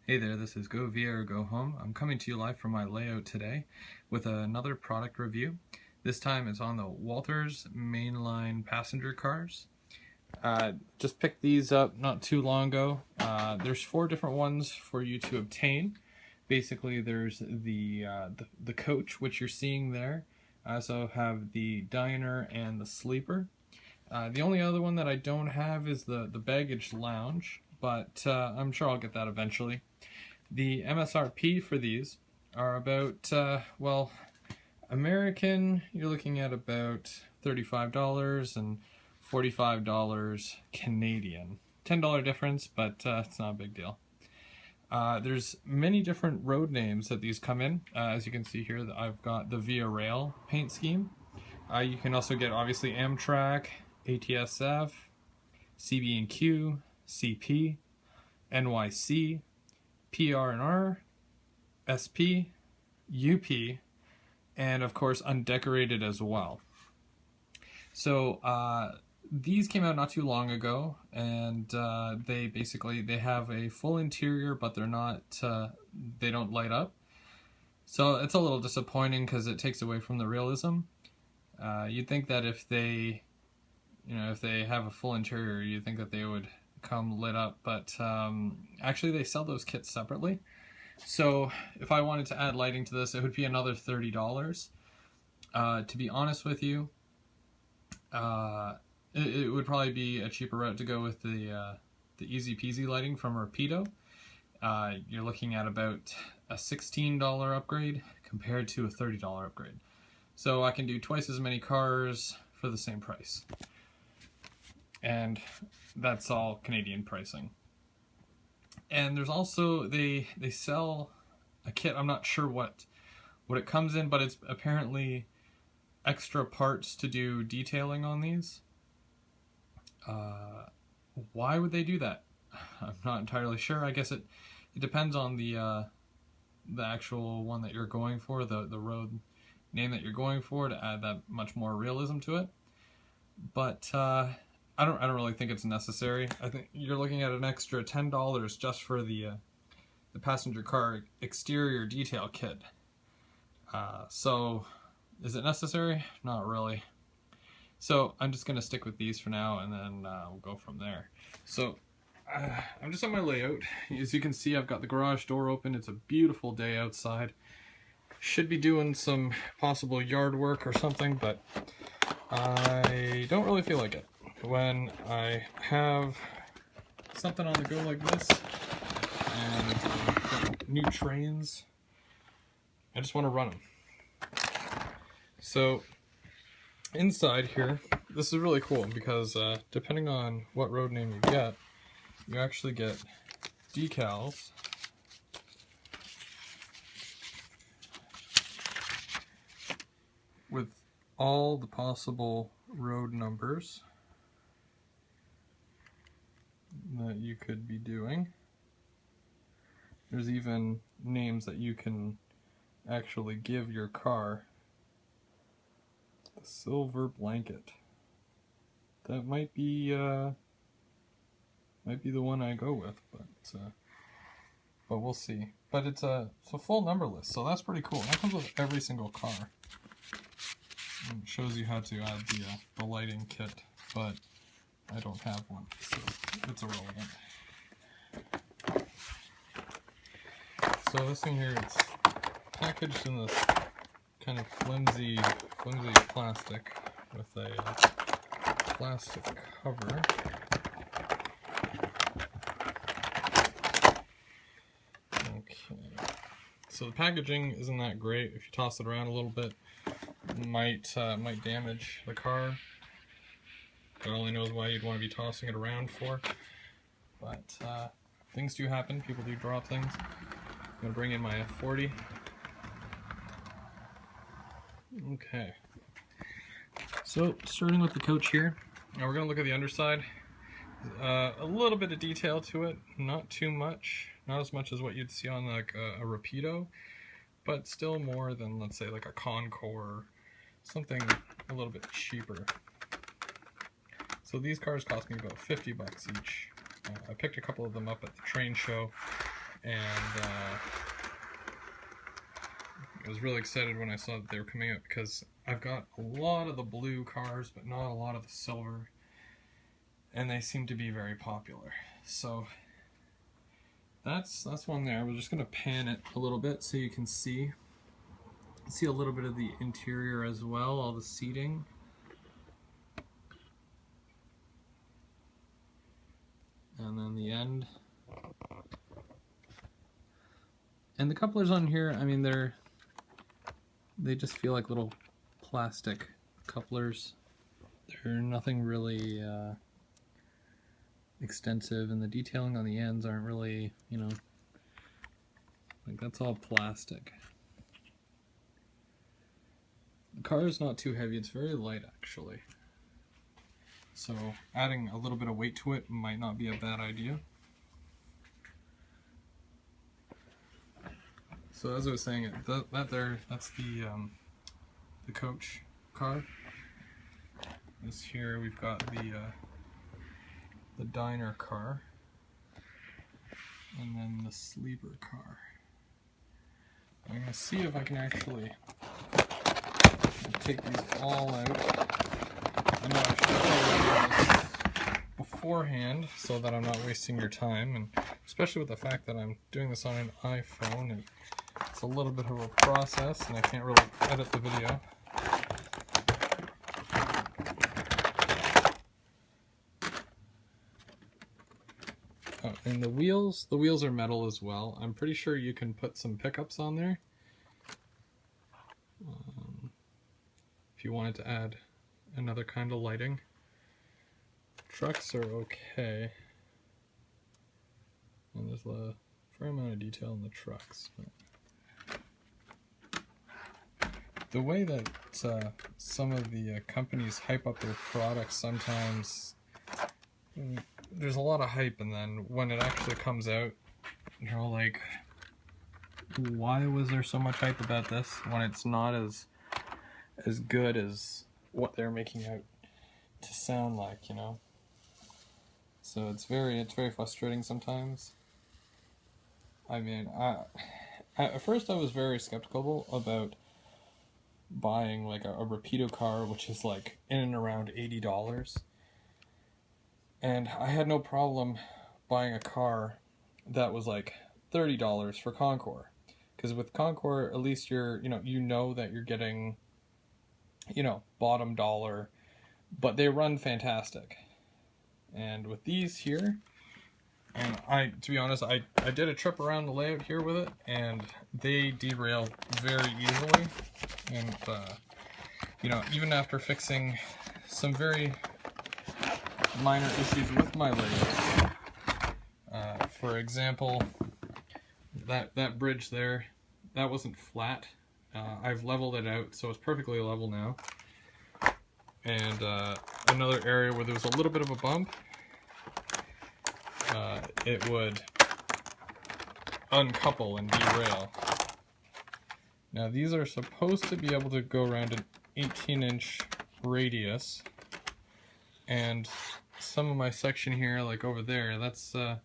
Hey there, this is Go Via or Go Home. I'm coming to you live from my layout today with another product review. This time it's on the Walthers mainline passenger cars. Just picked these up not too long ago. There's 4 different ones for you to obtain. Basically there's the coach, which you're seeing there. I also have the diner and the sleeper. The only other one that I don't have is the baggage lounge, but I'm sure I'll get that eventually. The Msrp for these are about, well, American, you're looking at about $35 and $45 Canadian. $10 difference, but it's not a big deal. There's many different road names that these come in. As you can see here, I've got the Via Rail paint scheme. You can also get, obviously, Amtrak, ATSF, CB&Q, CP, NYC, PR&R, SP, UP, and of course undecorated as well. So these came out not too long ago, and they have a full interior, but they're not they don't light up. So it's a little disappointing because it takes away from the realism. You'd think that if they have a full interior, you'd think that they would come lit up, but actually they sell those kits separately. So if I wanted to add lighting to this, it would be another $30. To be honest with you, it would probably be a cheaper route to go with the Easy Peasy lighting from Rapido. You're looking at about a $16 upgrade compared to a $30 upgrade. So I can do twice as many cars for the same price. And that's all Canadian pricing. And there's also, they sell a kit, I'm not sure what it comes in, but it's apparently extra parts to do detailing on these. Why would they do that? I'm not entirely sure. I guess it depends on the actual one that you're going for, the road name that you're going for, to add that much more realism to it. But I don't really think it's necessary. I think you're looking at an extra $10 just for the passenger car exterior detail kit. So is it necessary? Not really. So I'm just going to stick with these for now, and then we'll go from there. So I'm just on my layout. As you can see, I've got the garage door open. It's a beautiful day outside. Should be doing some possible yard work or something, but I don't really feel like it. When I have something on the go like this and new trains, I just want to run them. So inside here, this is really cool because depending on what road name you get, you actually get decals with all the possible road numbers that you could be doing. There's even names that you can actually give your car. The silver blanket. That might be the one I go with, but we'll see. But it's a full number list, so that's pretty cool. That comes with every single car. And it shows you how to add the lighting kit, but I don't have one, so it's irrelevant. So this thing here, it's packaged in this kind of flimsy plastic with a plastic cover. Okay, so the packaging isn't that great. If you toss it around a little bit, it might damage the car. God only knows why you'd want to be tossing it around for, but things do happen. People do drop things. I'm going to bring in my F40. Okay, so starting with the coach here, now we're going to look at the underside. A little bit of detail to it, not too much, not as much as what you'd see on like a Rapido, but still more than, let's say, like a Concours, something a little bit cheaper. So these cars cost me about $50 each. I picked a couple of them up at the train show and I was really excited when I saw that they were coming out, because I've got a lot of the blue cars but not a lot of the silver, and they seem to be very popular. So that's one there. We're just going to pan it a little bit so you can see a little bit of the interior as well, all the seating. And then the end. And the couplers on here, I mean, they just feel like little plastic couplers. They're nothing really extensive, and the detailing on the ends aren't really, you know, like that's all plastic. The car is not too heavy, it's very light actually. So adding a little bit of weight to it might not be a bad idea. So as I was saying, that's the coach car. This here we've got the diner car, and then the sleeper car. I'm gonna see if I can actually take these all out. I know I should have probably done this beforehand so that I'm not wasting your time, and especially with the fact that I'm doing this on an iPhone, and it's a little bit of a process and I can't really edit the video. Oh, and the wheels are metal as well. I'm pretty sure you can put some pickups on there if you wanted to add another kind of lighting. Trucks are okay, and there's a fair amount of detail in the trucks. But the way that some of the companies hype up their products, sometimes there's a lot of hype, and then when it actually comes out, you're all like, why was there so much hype about this when it's not as good as what they're making out to sound like, you know? So it's very frustrating sometimes. I mean, at first I was very skeptical about buying like a Rapido car, which is like in and around $80, and I had no problem buying a car that was like $30 for Concours, because with Concours at least you know that you're getting, you know, bottom dollar, but they run fantastic. And with these here, and to be honest, I did a trip around the layout here with it, and they derail very easily. And you know, even after fixing some very minor issues with my layout, for example, that bridge there, that wasn't flat. I've leveled it out, so it's perfectly level now. And another area where there was a little bit of a bump, it would uncouple and derail. Now these are supposed to be able to go around an 18-inch radius, and some of my section here, like over there, that's in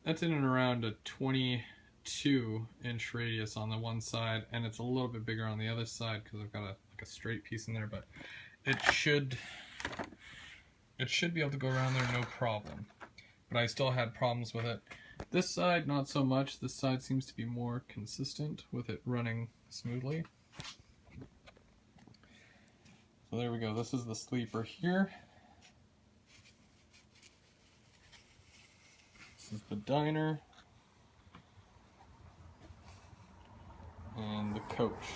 and around a 22-inch radius on the one side, and it's a little bit bigger on the other side because I've got like a straight piece in there, but it should be able to go around there no problem. But I still had problems with it. This side, not so much. This side seems to be more consistent with it running smoothly. So there we go. This is the sleeper here. This is the diner. And the coach.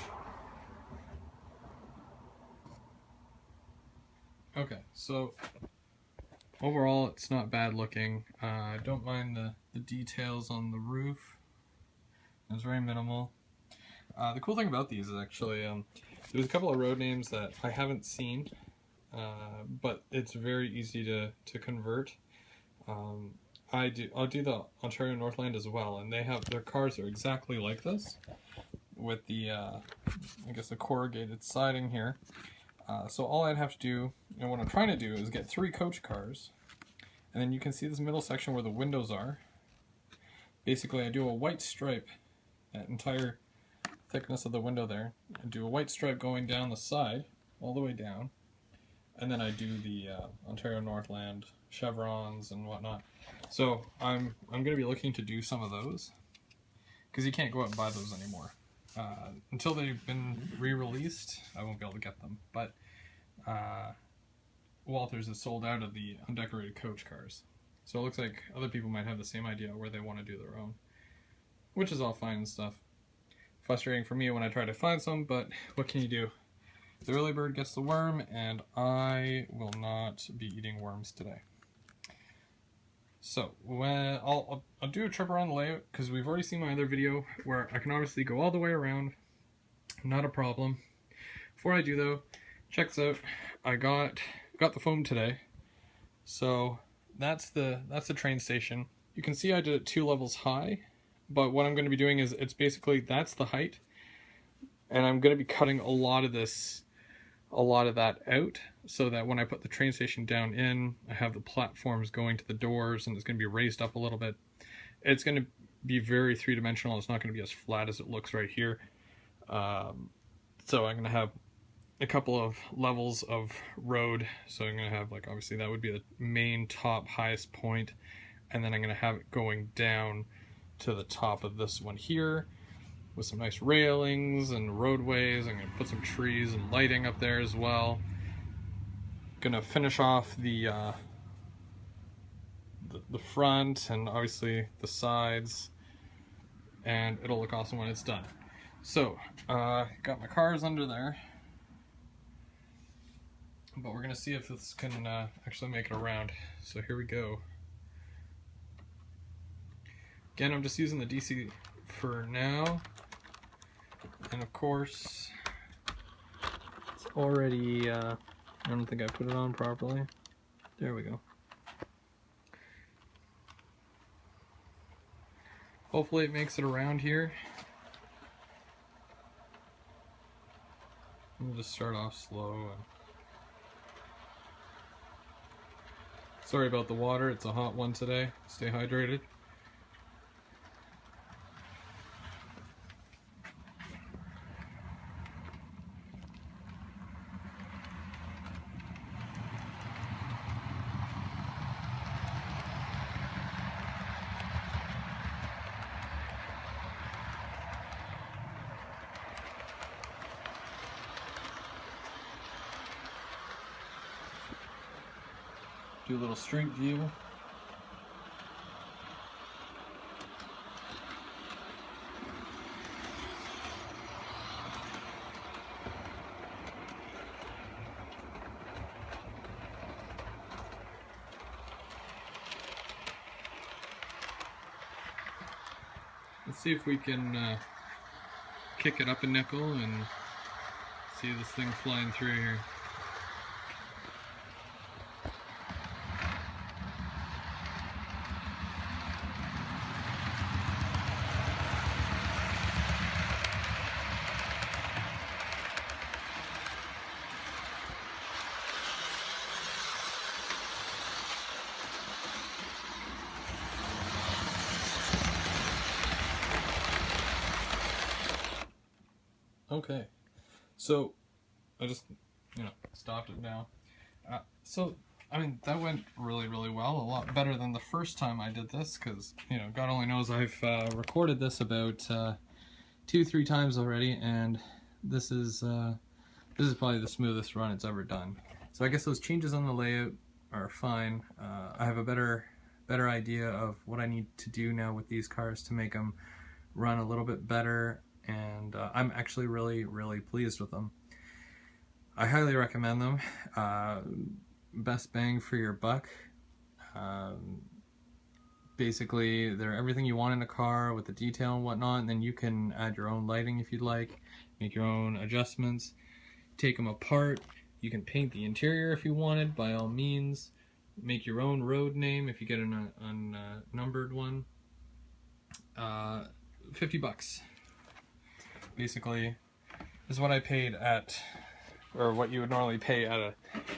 Okay, so overall it's not bad looking. I don't mind the details on the roof. It's very minimal. The cool thing about these is actually there's a couple of road names that I haven't seen, but it's very easy to convert. I'll do the Ontario Northland as well, and their cars are exactly like this, with the I guess the corrugated siding here. So all I'd have to do, and what I'm trying to do, is get 3 coach cars, and then you can see this middle section where the windows are. basically I do a white stripe, that entire thickness of the window there. I do a white stripe going down the side, all the way down, and then I do the Ontario Northland chevrons and whatnot. So I'm going to be looking to do some of those, because you can't go out and buy those anymore. Until they've been re-released, I won't be able to get them, but Walthers is sold out of the undecorated coach cars. So it looks like other people might have the same idea where they want to do their own, which is all fine and stuff. Frustrating for me when I try to find some, but what can you do? The early bird gets the worm, and I will not be eating worms today. So I'll do a trip around the layout, because we've already seen my other video where I can obviously go all the way around, not a problem. Before I do though, check this out. I got the foam today, so that's the train station. You can see I did it 2 levels high, but what I'm going to be doing is it's basically that's the height, and I'm going to be cutting a lot of that out, so that when I put the train station down in, I have the platforms going to the doors, and it's going to be raised up a little bit. It's going to be very three-dimensional. It's not going to be as flat as it looks right here. So I'm going to have a couple of levels of road. So I'm going to have, like, obviously that would be the main top highest point, and then I'm going to have it going down to the top of this one here, with some nice railings and roadways. I'm going to put some trees and lighting up there as well. Going to finish off the front and obviously the sides, and it'll look awesome when it's done. So, got my cars under there, but we're going to see if this can actually make it around. So here we go. Again, I'm just using the DC for now. And of course, it's already, I don't think I put it on properly. There we go. Hopefully it makes it around here. We'll just start off slow. Sorry about the water, it's a hot one today. Stay hydrated. Do a little street view. Let's see if we can kick it up a nickel and see this thing flying through here. Okay, so I just, stopped it now. So, I mean, that went really, really well. A lot better than the first time I did this, because, God only knows I've recorded this about 2-3 times already, and this is probably the smoothest run it's ever done. So I guess those changes on the layout are fine. I have a better idea of what I need to do now with these cars to make them run a little bit better, and I'm actually really, really pleased with them. I highly recommend them. Best bang for your buck. Basically, they're everything you want in a car with the detail and whatnot, and then you can add your own lighting if you'd like, make your own adjustments, take them apart. You can paint the interior if you wanted, by all means. Make your own road name if you get an unnumbered one. 50 bucks. Basically, is what I paid at, or what you would normally pay at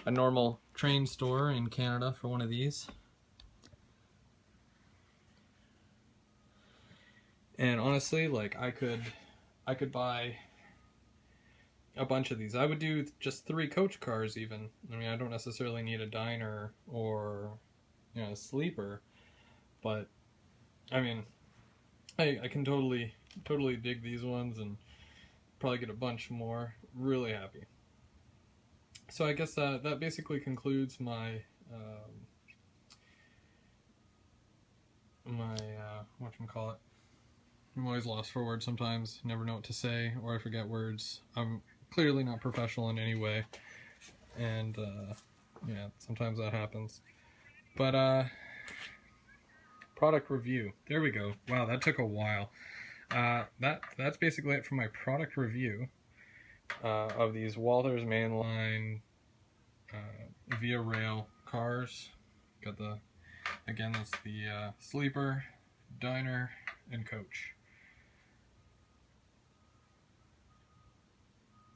a normal train store in Canada for one of these. And honestly, like I could buy a bunch of these. I would do just 3 coach cars even. I mean, I don't necessarily need a diner or, you know, a sleeper, but I mean, I can totally dig these ones and probably get a bunch more. Really happy. So I guess that basically concludes my whatchamacallit. I'm always lost for words sometimes, never know what to say, or I forget words. I'm clearly not professional in any way, and yeah, sometimes that happens. But product review. There we go. Wow, that took a while. That's basically it for my product review of these Walthers mainline via rail cars. Got the, again, that's the sleeper, diner, and coach.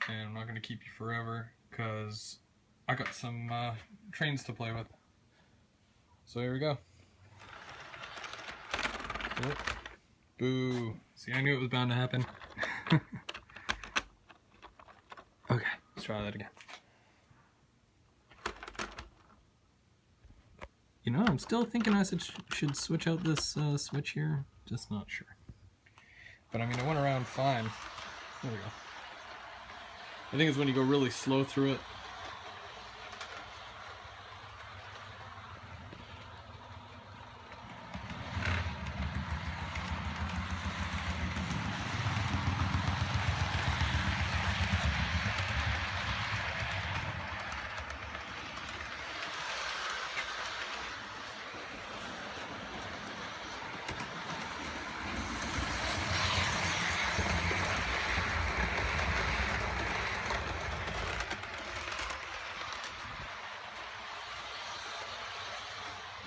And I'm not going to keep you forever because I got some trains to play with. So here we go. Oh, boo. See, I knew it was bound to happen. Okay, let's try that again. You know, I'm still thinking I should switch out this switch here. Just not sure. But I mean, it went around fine. There we go. I think it's when you go really slow through it.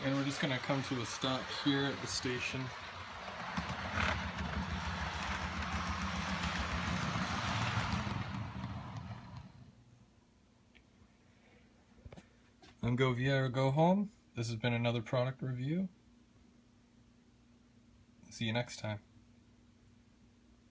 And we're just going to come to a stop here at the station. And go via or go home. This has been another product review. See you next time.